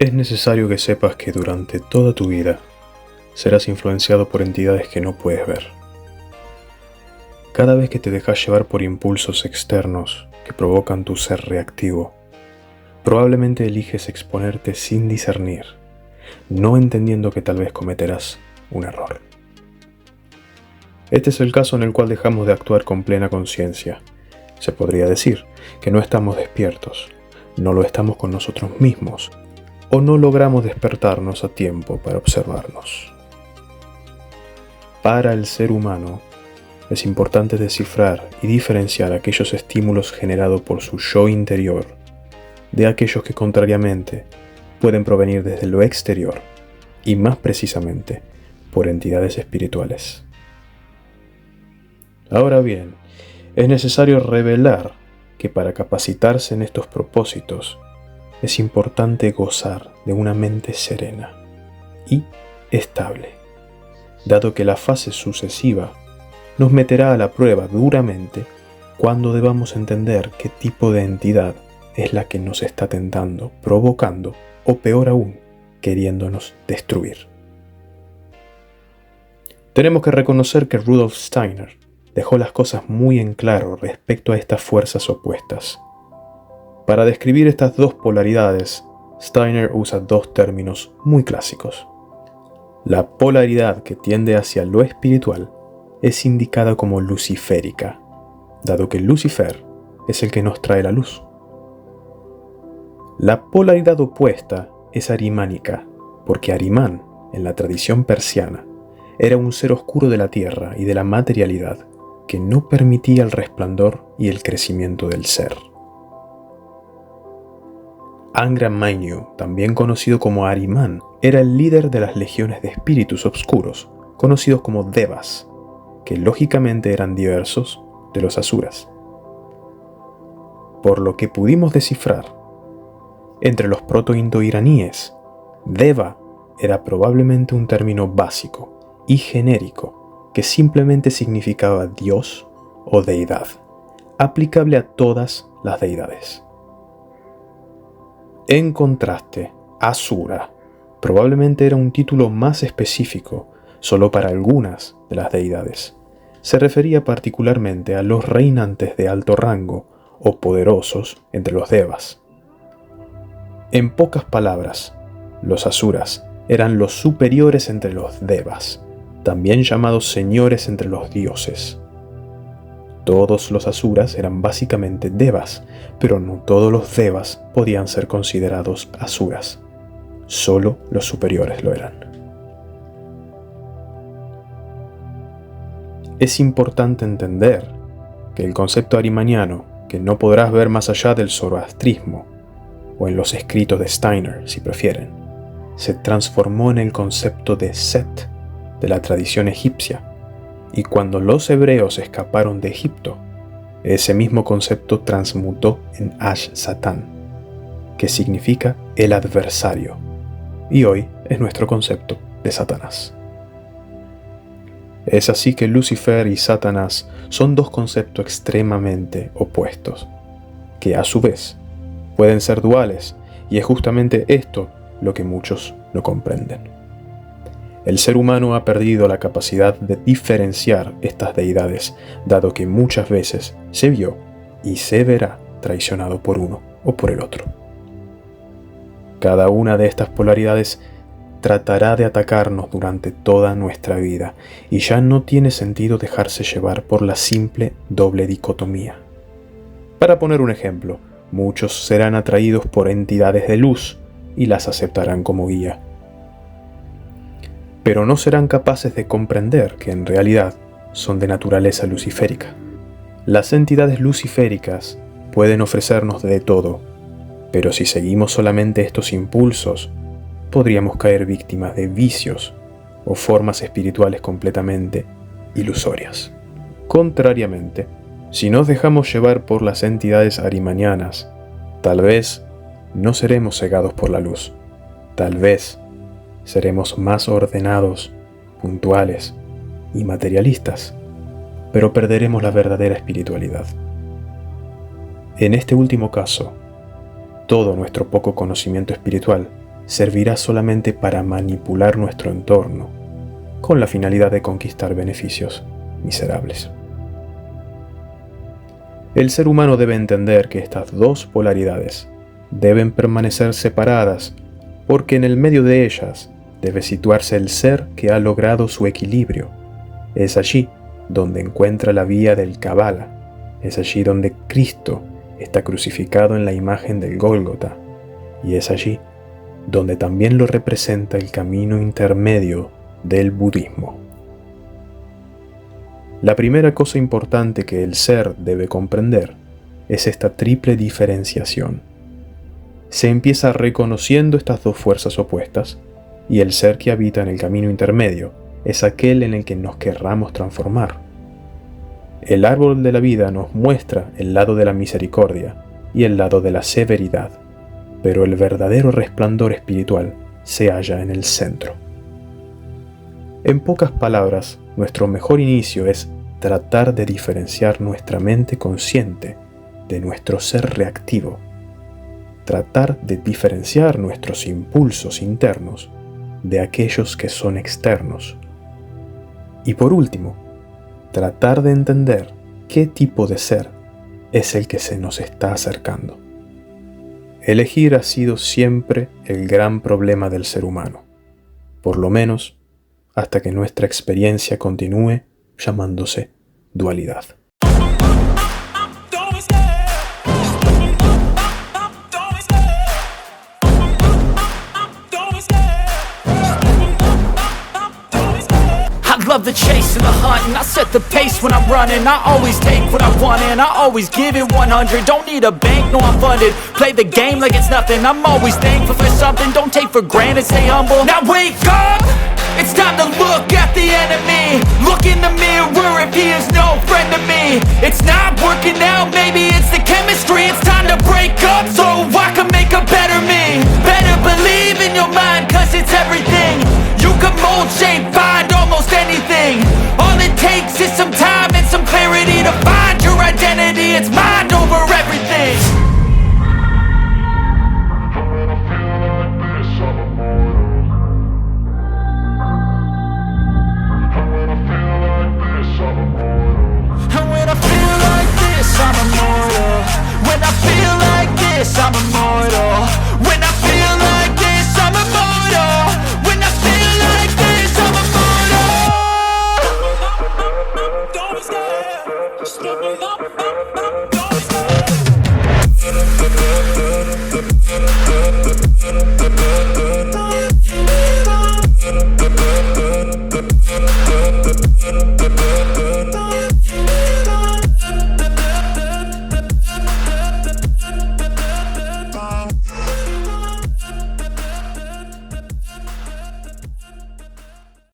Es necesario que sepas que durante toda tu vida serás influenciado por entidades que no puedes ver. Cada vez que te dejas llevar por impulsos externos que provocan tu ser reactivo, probablemente eliges exponerte sin discernir, no entendiendo que tal vez cometerás un error. Este es el caso en el cual dejamos de actuar con plena conciencia. Se podría decir que no estamos despiertos, no lo estamos con nosotros mismos, o no logramos despertarnos a tiempo para observarnos. Para el ser humano, es importante descifrar y diferenciar aquellos estímulos generados por su yo interior de aquellos que, contrariamente, pueden provenir desde lo exterior y, más precisamente, por entidades espirituales. Ahora bien, es necesario revelar que para capacitarse en estos propósitos es importante gozar de una mente serena y estable, dado que la fase sucesiva nos meterá a la prueba duramente cuando debamos entender qué tipo de entidad es la que nos está tentando, provocando o, peor aún, queriéndonos destruir. Tenemos que reconocer que Rudolf Steiner dejó las cosas muy en claro respecto a estas fuerzas opuestas. Para describir estas dos polaridades, Steiner usa dos términos muy clásicos. La polaridad que tiende hacia lo espiritual es indicada como luciférica, dado que Lucifer es el que nos trae la luz. La polaridad opuesta es arimánica, porque Arimán, en la tradición persiana, era un ser oscuro de la tierra y de la materialidad que no permitía el resplandor y el crecimiento del ser. Angra Mainyu, también conocido como Ahriman, era el líder de las legiones de espíritus oscuros, conocidos como Devas, que lógicamente eran diversos de los asuras. Por lo que pudimos descifrar, entre los proto-indo-iraníes, Deva era probablemente un término básico y genérico que simplemente significaba Dios o deidad, aplicable a todas las deidades. En contraste, Asura probablemente era un título más específico solo para algunas de las deidades. Se refería particularmente a los reinantes de alto rango o poderosos entre los devas. En pocas palabras, los asuras eran los superiores entre los devas, también llamados señores entre los dioses. Todos los asuras eran básicamente devas, pero no todos los devas podían ser considerados asuras. Solo los superiores lo eran. Es importante entender que el concepto ahrimaniano, que no podrás ver más allá del zoroastrismo, o en los escritos de Steiner, si prefieren, se transformó en el concepto de Set, de la tradición egipcia, y cuando los hebreos escaparon de Egipto, ese mismo concepto transmutó en Ash-Satán, que significa el adversario, y hoy es nuestro concepto de Satanás. Es así que Lucifer y Satanás son dos conceptos extremadamente opuestos, que a su vez pueden ser duales, y es justamente esto lo que muchos no comprenden. El ser humano ha perdido la capacidad de diferenciar estas deidades, dado que muchas veces se vio y se verá traicionado por uno o por el otro. Cada una de estas polaridades tratará de atacarnos durante toda nuestra vida, y ya no tiene sentido dejarse llevar por la simple doble dicotomía. Para poner un ejemplo, muchos serán atraídos por entidades de luz y las aceptarán como guía, pero no serán capaces de comprender que en realidad son de naturaleza luciférica. Las entidades luciféricas pueden ofrecernos de todo, pero si seguimos solamente estos impulsos, podríamos caer víctimas de vicios o formas espirituales completamente ilusorias. Contrariamente, si nos dejamos llevar por las entidades ahrimanianas, tal vez no seremos cegados por la luz, tal vez seremos más ordenados, puntuales y materialistas, pero perderemos la verdadera espiritualidad. En este último caso, todo nuestro poco conocimiento espiritual servirá solamente para manipular nuestro entorno, con la finalidad de conquistar beneficios miserables. El ser humano debe entender que estas dos polaridades deben permanecer separadas, porque en el medio de ellas debe situarse el ser que ha logrado su equilibrio. Es allí donde encuentra la vía del Kabbalah, es allí donde Cristo está crucificado en la imagen del Gólgota, y es allí donde también lo representa el camino intermedio del budismo. La primera cosa importante que el ser debe comprender es esta triple diferenciación. Se empieza reconociendo estas dos fuerzas opuestas, y el ser que habita en el camino intermedio es aquel en el que nos querramos transformar. El árbol de la vida nos muestra el lado de la misericordia y el lado de la severidad, pero el verdadero resplandor espiritual se halla en el centro. En pocas palabras, nuestro mejor inicio es tratar de diferenciar nuestra mente consciente de nuestro ser reactivo. Tratar de diferenciar nuestros impulsos internos de aquellos que son externos. Y por último, tratar de entender qué tipo de ser es el que se nos está acercando. Elegir ha sido siempre el gran problema del ser humano, por lo menos hasta que nuestra experiencia continúe llamándose dualidad. Love the chase and the hunt, and I set the pace when I'm running. I always take what I want and I always give it 100. Don't need a bank, no I'm funded. Play the game like it's nothing. I'm always thankful for something. Don't take for granted, stay humble. Now wake up, it's time to look at the enemy. Look in the mirror if he is no friend to me. It's not working out, maybe it's the chemistry. It's time to break up so I can make a better me. Better believe in your mind, cause it's everything.